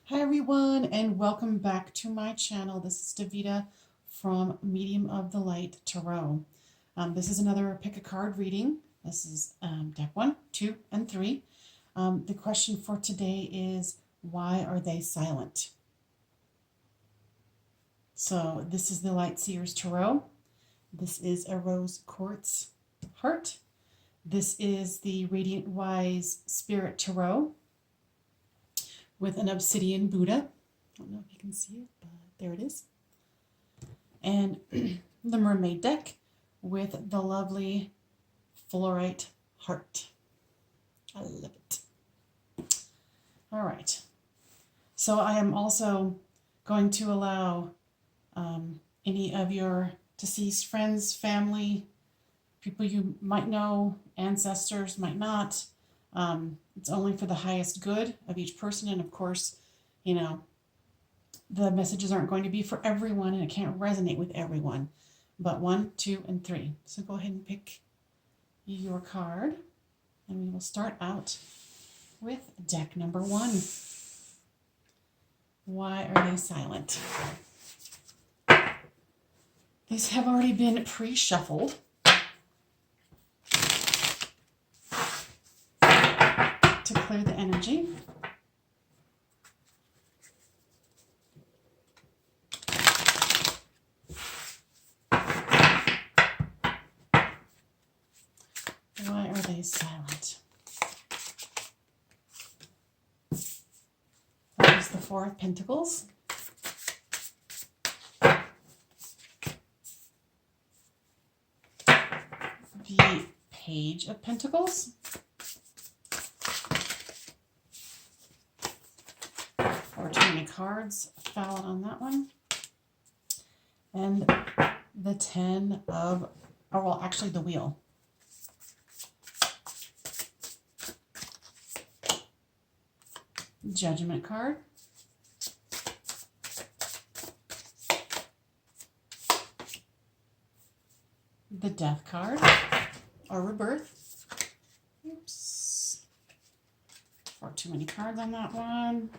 Hi everyone, and welcome back to my channel. This is Davita from Medium of the Light Tarot. This is another pick a card reading. This is deck 1, 2, and 3. The question for today is, why are they silent? So this is the Light Seers Tarot. This is a rose quartz heart. This is the Radiant Wise Spirit Tarot with an obsidian Buddha. I don't know if you can see it, but there it is. And the mermaid deck with the lovely fluorite heart. I love it. All right. So I am also going to allow any of your deceased friends, family, people you might know, ancestors, might not. It's only for the highest good of each person. And of course, you know, the messages aren't going to be for everyone and it can't resonate with everyone. But 1, 2, and 3. So go ahead and pick your card. And we will start out with deck number 1. Why are they silent? These have already been pre-shuffled. To clear the energy. Why are they silent? That is the 4 of Pentacles. The Page of Pentacles. Or too many cards fell on that one. And the 10 of, oh well, actually the Wheel. Judgment card. The Death card, or Rebirth. Oops. Or too many cards on that one.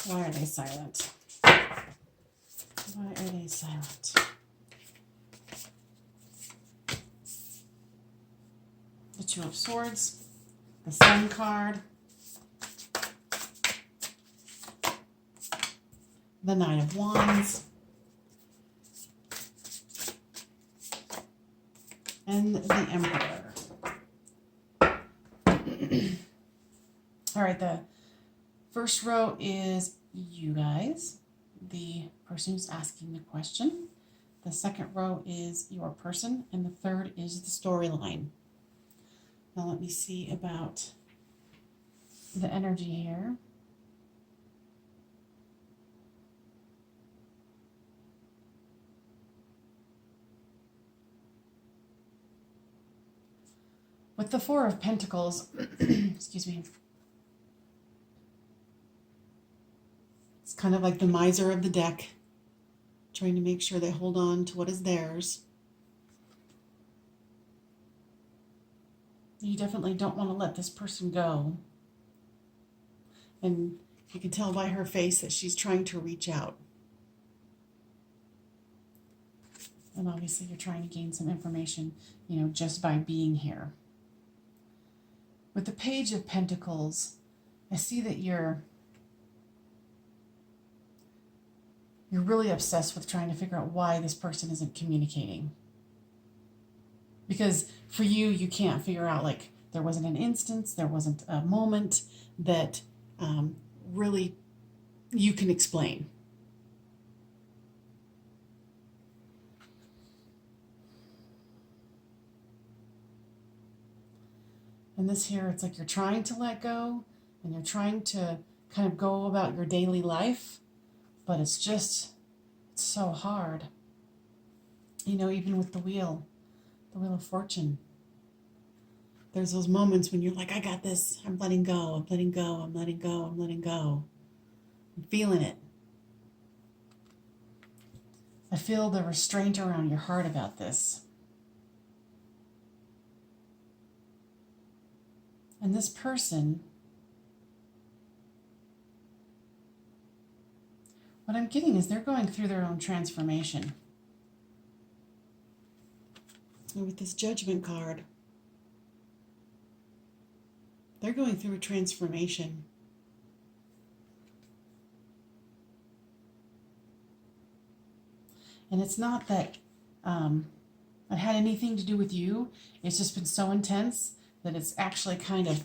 Why are they silent? Why are they silent? The 2 of Swords, the Sun card, the Knight of Wands, and the Emperor. All right, the first row is you guys, the person who's asking the question. The second row is your person, and the third is the storyline. Now let me see about the energy here. With the 4 of Pentacles, excuse me, it's kind of like the miser of the deck, trying to make sure they hold on to what is theirs. You definitely don't want to let this person go. And you can tell by her face that she's trying to reach out. And obviously you're trying to gain some information, you know, just by being here. With the Page of Pentacles, I see that you're really obsessed with trying to figure out why this person isn't communicating. Because for you, you can't figure out, like, there wasn't an instance, there wasn't a moment that really you can explain. And this here, it's like you're trying to let go and you're trying to kind of go about your daily life, but it's so hard. You know, even with the Wheel of Fortune, there's those moments when you're like, I got this, I'm letting go, I'm letting go, I'm letting go, I'm letting go. I'm feeling it. I feel the restraint around your heart about this. And this person What I'm getting is they're going through their own transformation. And with this Judgment card, they're going through a transformation. And it's not that it had anything to do with you. It's just been so intense that it's actually kind of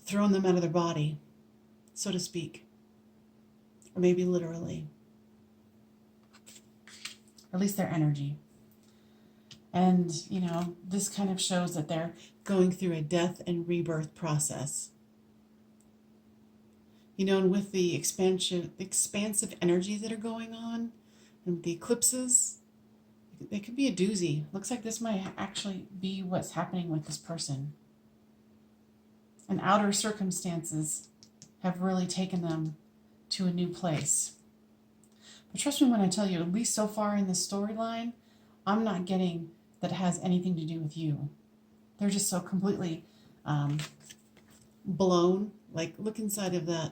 thrown them out of their body, so to speak. Or maybe literally. Or at least their energy. And, you know, this kind of shows that they're going through a death and rebirth process. You know, and with the expansive energies that are going on, and the eclipses, they could be a doozy. Looks like this might actually be what's happening with this person. And outer circumstances have really taken them to a new place. But trust me when I tell you, at least so far in this storyline, I'm not getting that it has anything to do with you. They're just so completely blown. Like, look inside of that.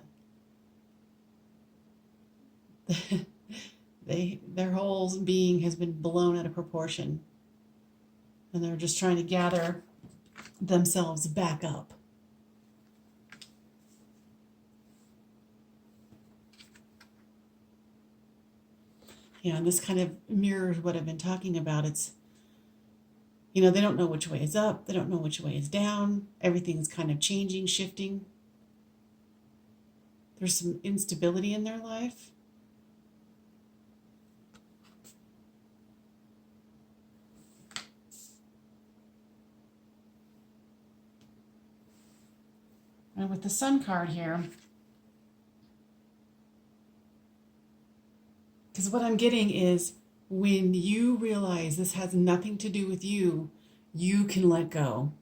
Their whole being has been blown out of proportion. And they're just trying to gather themselves back up. Yeah, and this kind of mirrors what I've been talking about. It's, you know, they don't know which way is up. They don't know which way is down. Everything's kind of changing, shifting. There's some instability in their life. And with the Sun card here, because what I'm getting is when you realize this has nothing to do with you, you can let go.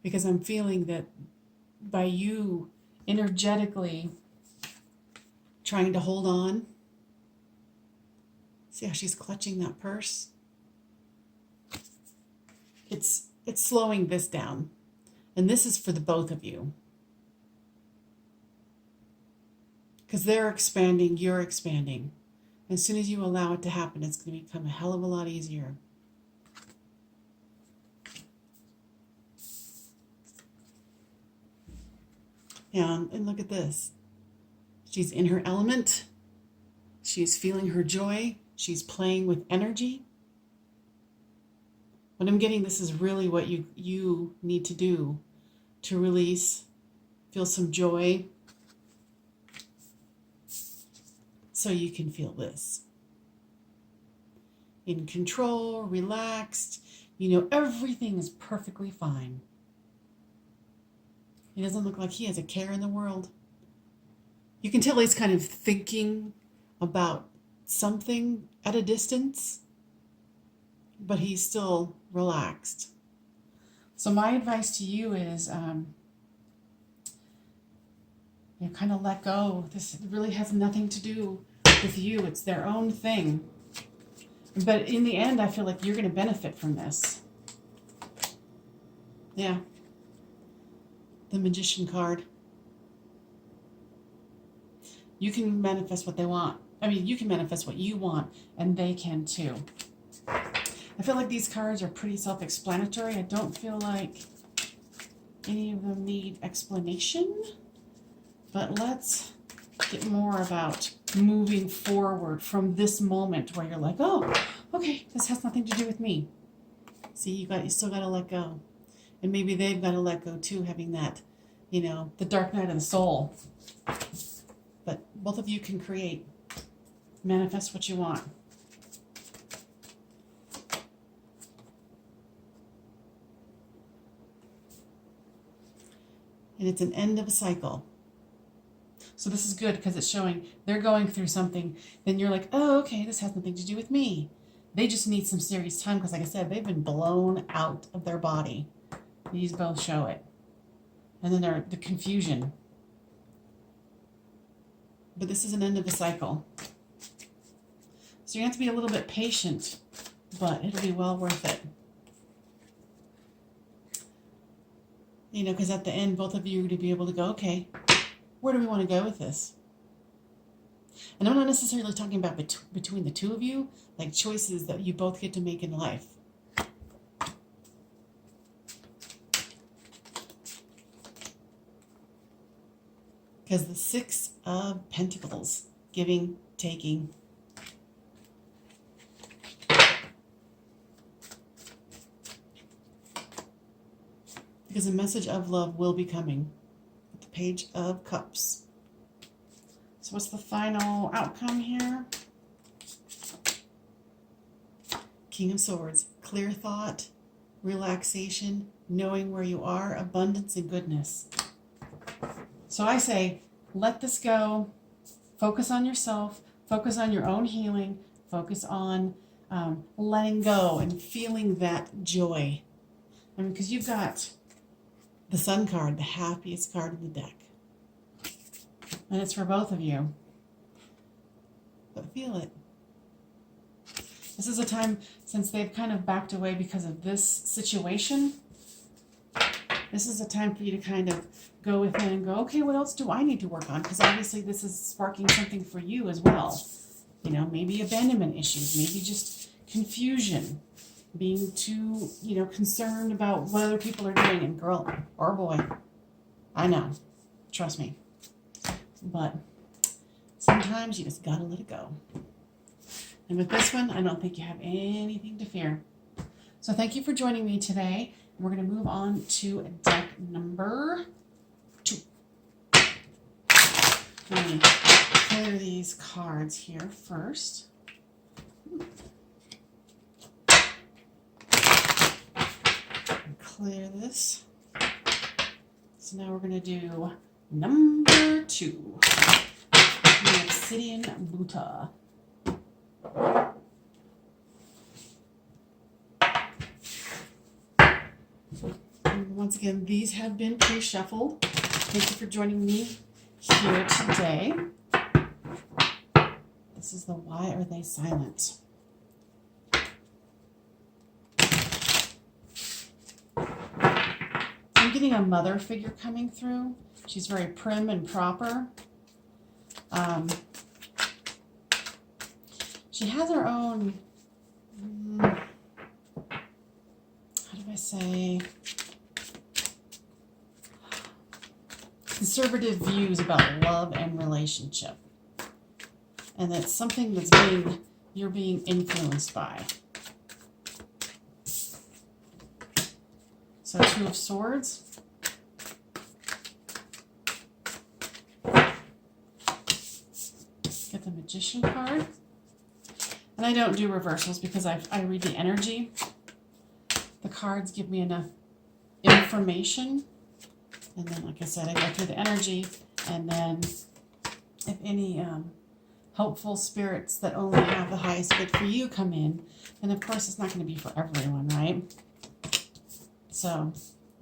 Because I'm feeling that by you energetically trying to hold on, see how she's clutching that purse? It's slowing this down. And this is for the both of you. Because they're expanding, you're expanding. As soon as you allow it to happen, it's going to become a hell of a lot easier. And look at this. She's in her element. She's feeling her joy. She's playing with energy. What I'm getting, this is really what you need to do to release, feel some joy, so you can feel this. In control, relaxed, you know, everything is perfectly fine. He doesn't look like he has a care in the world. You can tell he's kind of thinking about something at a distance, but he's still relaxed. So my advice to you is, kind of let go. This really has nothing to do with you. It's their own thing. But in the end, I feel like you're going to benefit from this. Yeah. The Magician card. You can manifest what they want. I mean, you can manifest what you want, and they can too. I feel like these cards are pretty self-explanatory. I don't feel like any of them need explanation. But let's get more about moving forward from this moment where you're like, oh, okay, this has nothing to do with me. See, you still got to let go. And maybe they've got to let go too, having that, the dark night of the soul. But both of you can create, manifest what you want. And it's an end of a cycle. So this is good because it's showing they're going through something. Then you're like, oh, okay, this has nothing to do with me. They just need some serious time because, like I said, they've been blown out of their body. These both show it. And then the confusion. But this is an end of a cycle. So you have to be a little bit patient, but it'll be well worth it. Because at the end, both of you are going to be able to go, okay, where do we want to go with this? And I'm not necessarily talking about between the two of you, like choices that you both get to make in life. Because the Six of Pentacles, giving, taking. Because a message of love will be coming. The Page of Cups. So what's the final outcome here? King of Swords. Clear thought, relaxation, knowing where you are, abundance and goodness. So I say, let this go. Focus on yourself. Focus on your own healing. Focus on letting go and feeling that joy. I mean, because you've got the Sun card, the happiest card in the deck. And it's for both of you. But feel it. This is a time, since they've kind of backed away because of this situation, this is a time for you to kind of go within and go, okay, what else do I need to work on? Because obviously this is sparking something for you as well. You know, maybe abandonment issues, maybe just confusion, being too, concerned about what other people are doing. And girl or boy, I know, trust me. But sometimes you just gotta let it go. And with this one, I don't think you have anything to fear. So thank you for joining me today. We're going to move on to deck number 2. Let me clear these cards here first. Clear this. So now we're going to do number 2. The Obsidian Buddha. Once again, these have been pre-shuffled. Thank you for joining me here today. This is the Why Are They Silent? I'm getting a mother figure coming through. She's very prim and proper. She has her own, how do I say, conservative views about love and relationship. And that's something that's you're being influenced by. So 2 of Swords. Get the Magician card. And I don't do reversals because I read the energy. The cards give me enough information. And then, like I said, I go through the energy. And then if any hopeful spirits that only have the highest good for you come in, then of course it's not going to be for everyone, right? So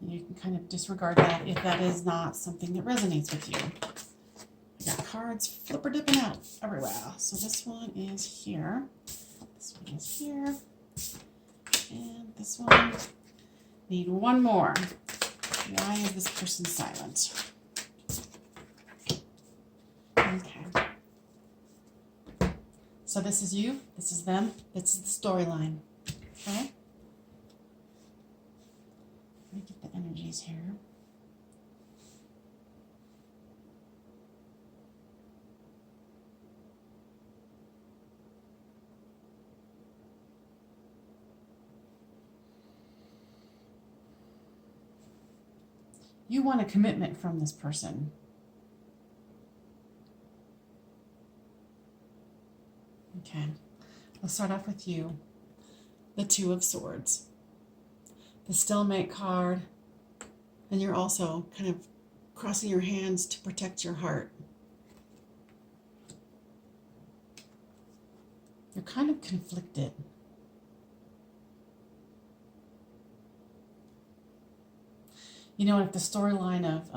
you can kind of disregard that if that is not something that resonates with you. I got cards flipper-dipping out everywhere. So this one is here. This one is here. And this one. Need one more. Why is this person silent? Okay. So this is you. This is them. This is the storyline. Okay? Let me get the energies here. You want a commitment from this person. Okay, let's start off with you. The 2 of Swords. The Stalemate card. And you're also kind of crossing your hands to protect your heart. You're kind of conflicted. You know, if the storyline of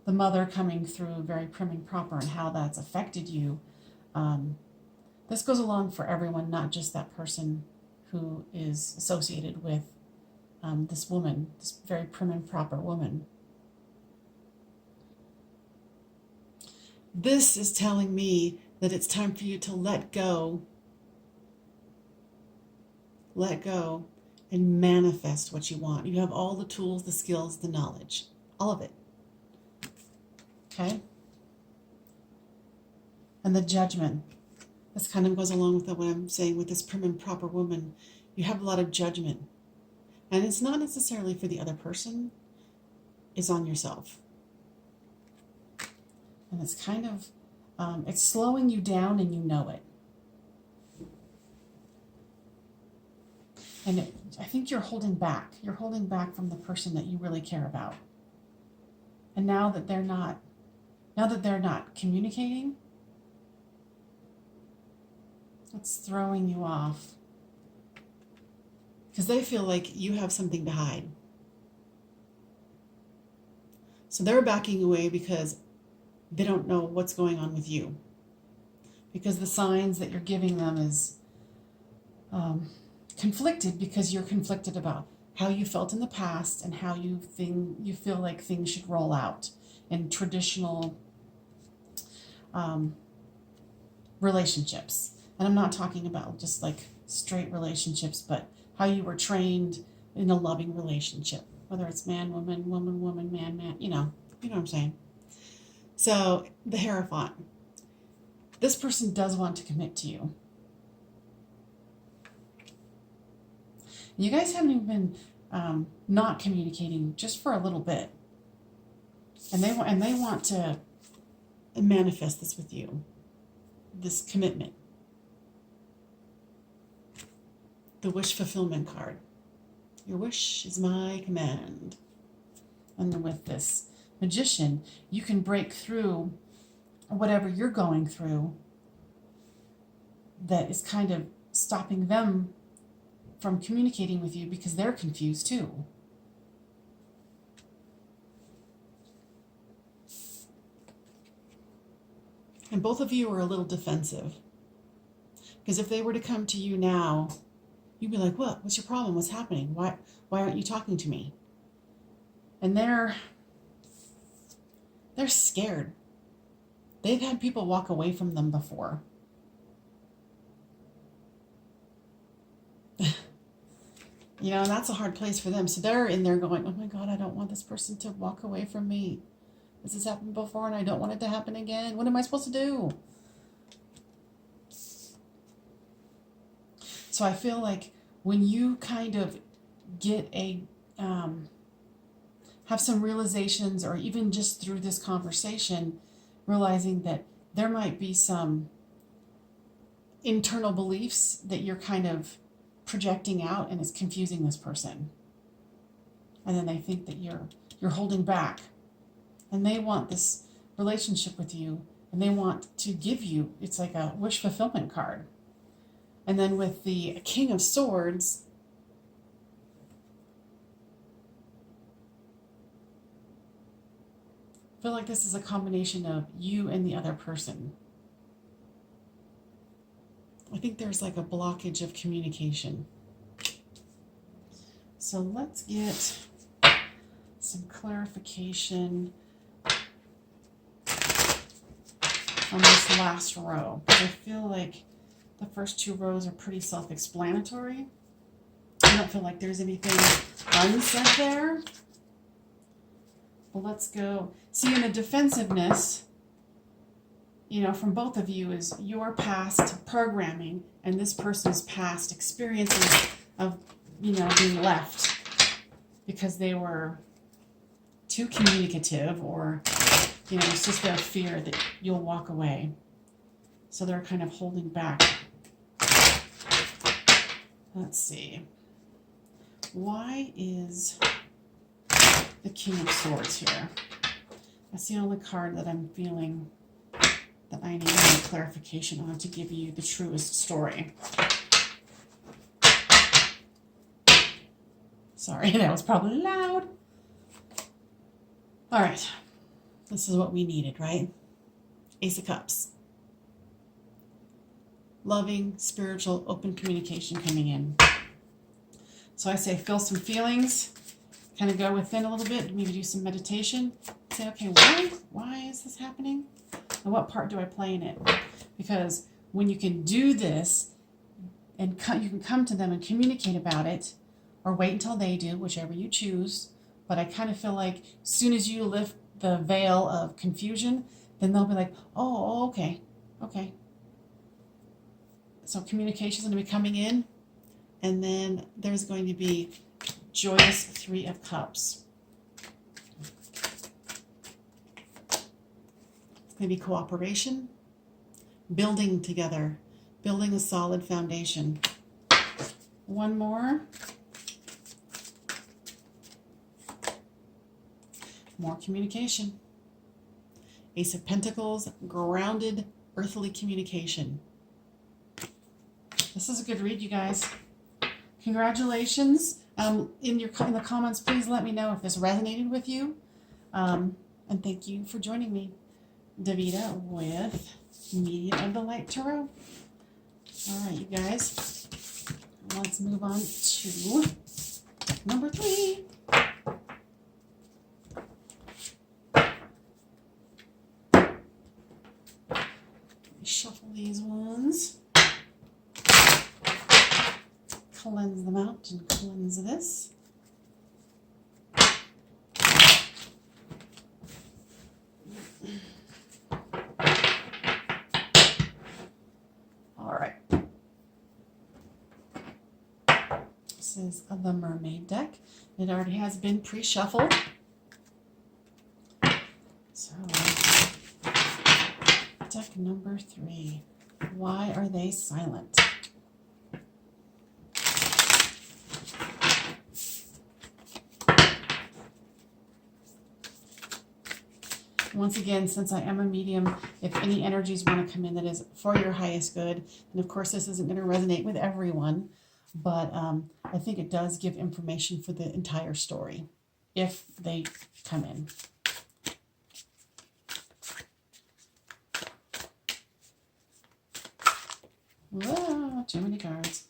the mother coming through very prim and proper and how that's affected you, this goes along for everyone, not just that person who is associated with this woman, this very prim and proper woman. This is telling me that it's time for you to let go, and manifest what you want. You have all the tools, the skills, the knowledge, all of it. Okay? And the judgment. This kind of goes along with what I'm saying with this prim and proper woman. You have a lot of judgment. And it's not necessarily for the other person. It's on yourself. And it's kind of, it's slowing you down and you know it. And I think you're holding back. You're holding back from the person that you really care about. And now that they're not communicating, it's throwing you off. Because they feel like you have something to hide. So they're backing away because they don't know what's going on with you. Because the signs that you're giving them is conflicted, because you're conflicted about how you felt in the past and how you feel like things should roll out in traditional relationships. And I'm not talking about just like straight relationships, but how you were trained in a loving relationship, whether it's man, woman, woman, woman, man, man, you know what I'm saying. So the Hierophant, this person does want to commit to you. You guys haven't even been not communicating just for a little bit, and they want to manifest this with you, this commitment. The wish fulfillment card. Your wish is my command. And then with this Magician, you can break through whatever you're going through that is kind of stopping them from communicating with you, because they're confused too. And both of you are a little defensive. Because if they were to come to you now, you'd be like, what? What's your problem? What's happening? Why aren't you talking to me? And they're scared. They've had people walk away from them before. And that's a hard place for them. So they're in there going, oh my God, I don't want this person to walk away from me. This has happened before and I don't want it to happen again. What am I supposed to do? So I feel like when you kind of get have some realizations, or even just through this conversation, realizing that there might be some internal beliefs that you're kind of projecting out, and it's confusing this person. And then they think that you're holding back, and they want this relationship with you, and they want to give you, it's like a wish fulfillment card. And then with the King of Swords, I feel like this is a combination of you and the other person. I think there's like a blockage of communication. So let's get some clarification on this last row. I feel like the first two rows are pretty self-explanatory. I don't feel like there's anything unsaid there. Well, let's go. See, in the defensiveness, from both of you is your past programming and this person's past experiences of, being left because they were too communicative, or, it's just their fear that you'll walk away. So they're kind of holding back. Let's see. Why is the King of Swords here? That's the only card that I'm feeling that I need more clarification on to give you the truest story. Sorry, that was probably loud. All right. This is what we needed, right? Ace of Cups. Loving, spiritual, open communication coming in. So I say feel some feelings, kind of go within a little bit, maybe do some meditation. Say, okay, why is this happening? And what part do I play in it? Because when you can do this and you can come to them and communicate about it, or wait until they do, whichever you choose. But I kind of feel like as soon as you lift the veil of confusion, then they'll be like, oh, okay, okay. So communication is going to be coming in, and then there's going to be joyous Three of Cups. It's going to be cooperation, building together, building a solid foundation. One more. More communication. Ace of Pentacles, grounded, earthly communication. This is a good read, you guys. Congratulations. In the comments, please let me know if this resonated with you. And thank you for joining me, Davida, with Medium of the Light Tarot. All right, you guys. Let's move on to number 3. Shuffle these ones. Cleanse them out and cleanse this. All right. This is the Mermaid deck. It already has been pre-shuffled. So, deck number 3. Why are they silent? Once again, since I am a medium, if any energies want to come in that is for your highest good, and of course this isn't going to resonate with everyone, but I think it does give information for the entire story if they come in. Whoa, too many cards.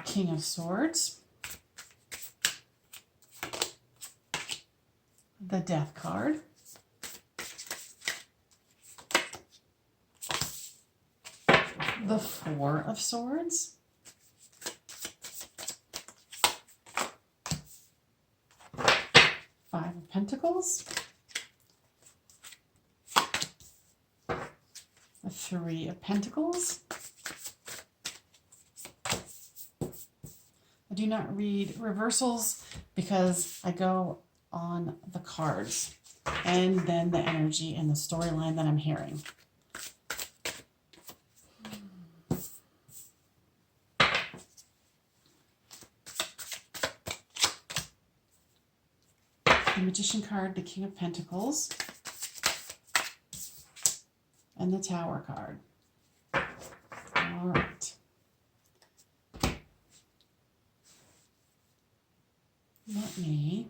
King of Swords. The Death card. The Four of Swords. Five of Pentacles. The Three of Pentacles. I do not read reversals because I go on the cards and then the energy and the storyline that I'm hearing. The Magician card, the King of Pentacles, and the Tower card. All right. Let me.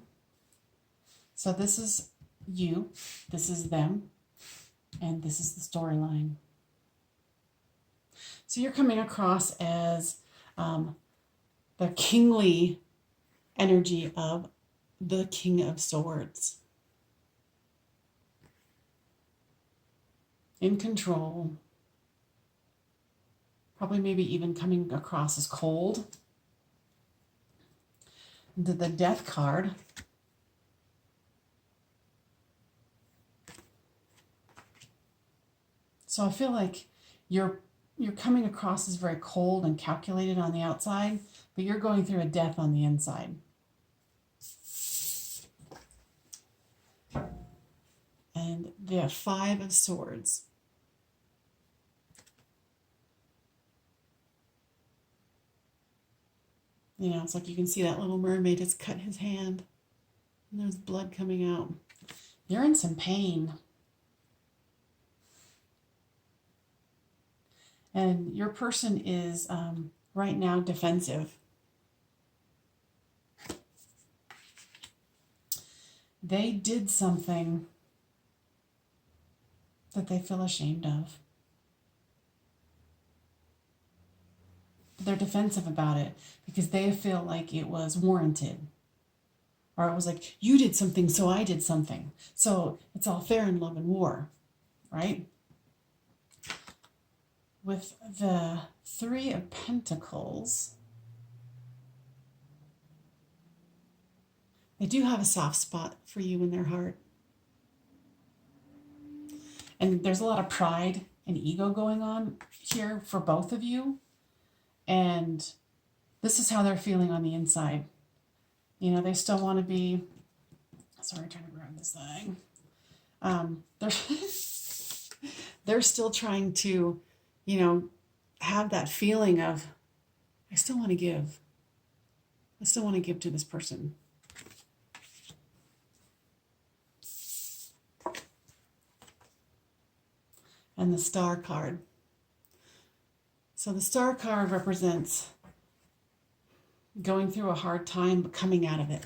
So this is you, this is them, and this is the storyline. So you're coming across as the kingly energy of the King of Swords. In control. Probably maybe even coming across as cold. The Death card. So I feel like you're coming across as very cold and calculated on the outside, but you're going through a death on the inside. And the Five of Swords. You know, it's like you can see that little mermaid has cut his hand. And there's blood coming out. You're in some pain. And your person is right now defensive. They did something that they feel ashamed of. they're defensive about it because they feel like it was warranted. Or it was like, you did something, so I did something. So it's all fair in love and war, right? With the Three of Pentacles, they do have a soft spot for you in their heart. And there's a lot of pride and ego going on here for both of you. And this is how they're feeling on the inside. You know, they still want to be, sorry, I'm trying to grab this thing. They're still trying to, you know, have that feeling of, I still want to give. I still want to give to this person. And the Star card. So the Star card represents going through a hard time, but coming out of it.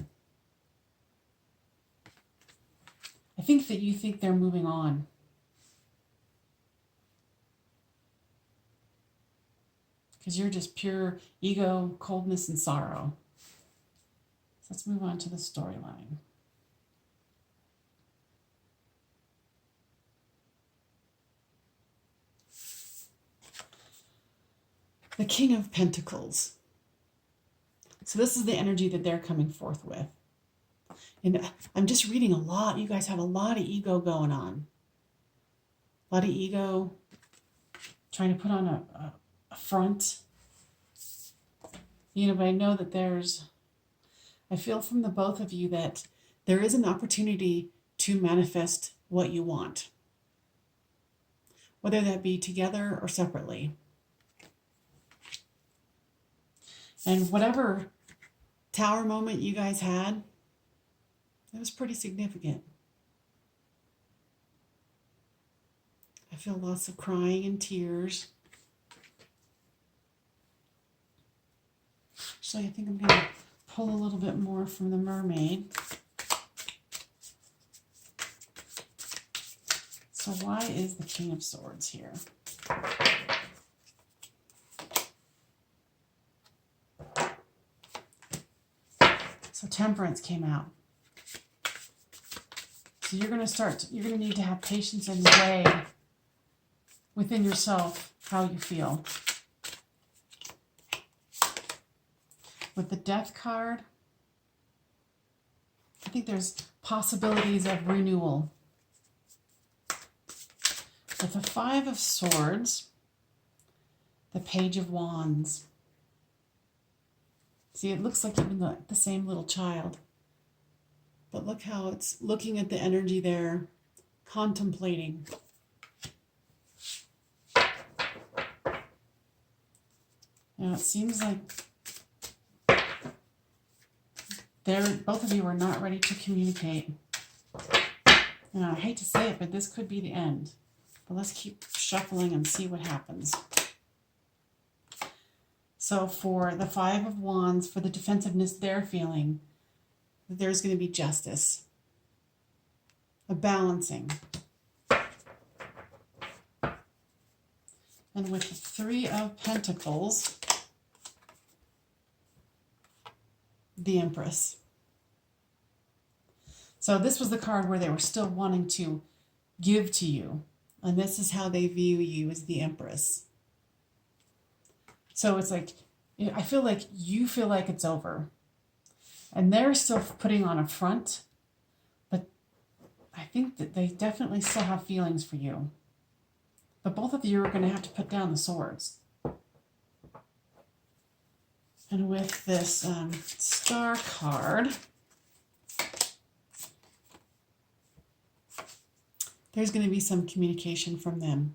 I think that you think they're moving on. Because you're just pure ego, coldness, and sorrow. So let's move on to the storyline. The King of Pentacles. So this is the energy that they're coming forth with. And I'm just reading a lot. You guys have a lot of ego going on. A lot of ego, trying to put on a front. You know, but I know that I feel from the both of you that there is an opportunity to manifest what you want. Whether that be together or separately. And whatever tower moment you guys had, it was pretty significant. I feel lots of crying and tears. Actually, I think I'm going to pull a little bit more from the Mermaid. So why is the King of Swords here? So Temperance came out. So you're going to need to have patience and weigh within yourself how you feel. With the Death card, I think there's possibilities of renewal. With the Five of Swords, the Page of Wands. See, it looks like even the same little child. But look how it's looking at the energy there, contemplating. Now, it seems like both of you are not ready to communicate. Now, I hate to say it, but this could be the end. But let's keep shuffling and see what happens. So for the Five of Wands, for the defensiveness they're feeling, there's going to be justice, a balancing. And with the Three of Pentacles, the Empress. So this was the card where they were still wanting to give to you. And this is how they view you, as the Empress. So it's like, I feel like you feel like it's over. And they're still putting on a front. But I think that they definitely still have feelings for you. But both of you are going to have to put down the swords. And with this Star card, there's going to be some communication from them.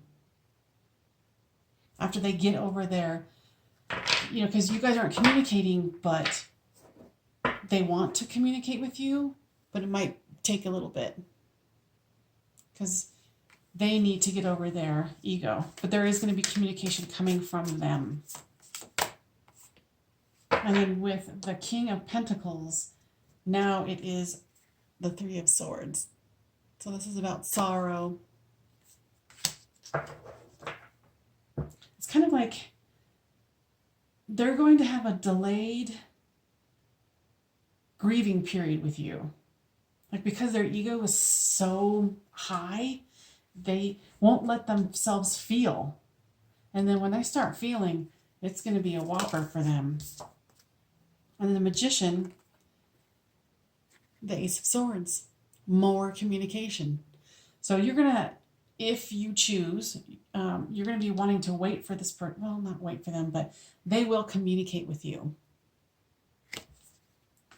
After they get over there, you know, because you guys aren't communicating, but they want to communicate with you, but it might take a little bit. Because they need to get over their ego. But there is going to be communication coming from them. And then with the King of Pentacles, now it is the Three of Swords. So this is about sorrow. It's kind of like they're going to have a delayed grieving period with you. Like, because their ego is so high, they won't let themselves feel. And then when they start feeling, it's going to be a whopper for them. And the Magician, the Ace of Swords, more communication. So you're going to, if you choose, you're going to be wanting to wait for this person. Well, not wait for them, but they will communicate with you.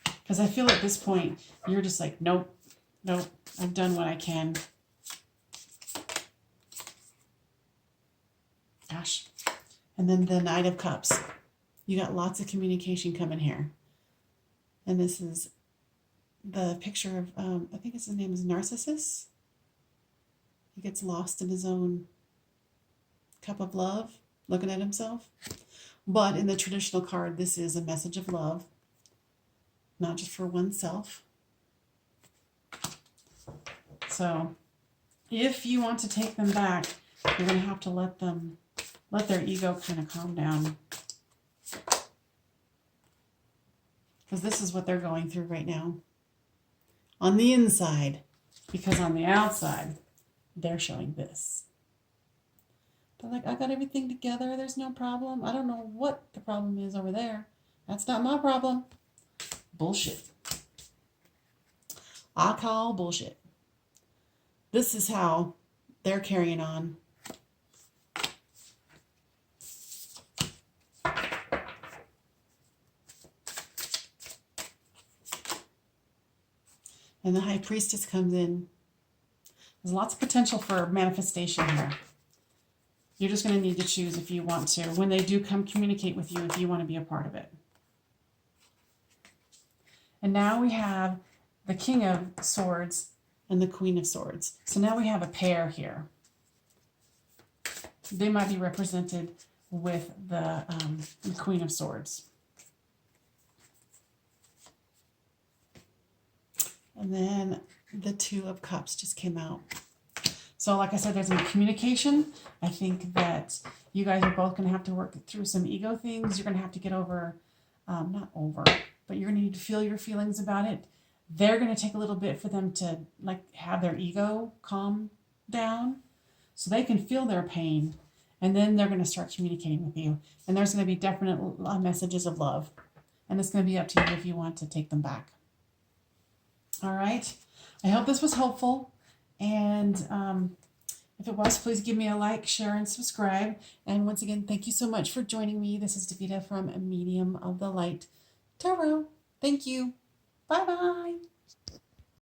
Because I feel at this point, you're just like, nope, I've done what I can. Gosh. And then the Knight of Cups. You got lots of communication coming here. And this is the picture of, I think his name is Narcissus. He gets lost in his own cup of love, looking at himself. But in the traditional card, this is a message of love. Not just for oneself. So if you want to take them back, you're going to have to let their ego kind of calm down. Because this is what they're going through right now. On the inside. Because on the outside, they're showing this. They're like, I got everything together. There's no problem. I don't know what the problem is over there. That's not my problem. Bullshit. I call bullshit. This is how they're carrying on. And the High Priestess comes in. There's lots of potential for manifestation here. You're just going to need to choose if you want to. When they do come communicate with you, if you want to be a part of it. And now we have the King of Swords and the Queen of Swords. So now we have a pair here. They might be represented with the Queen of Swords. And then the Two of Cups just came out. So like I said, there's a communication. I think that you guys are both going to have to work through some ego things. You're going to have to get over, not over, but you're going to need to feel your feelings about it. They're going to take a little bit for them to like have their ego calm down so they can feel their pain. And then they're going to start communicating with you. And there's going to be definite messages of love. And it's going to be up to you if you want to take them back. All right. I hope this was helpful. And if it was, please give me a like, share, and subscribe. And once again, thank you so much for joining me. This is Davida from Medium of the Light Tarot. Thank you. Bye-bye.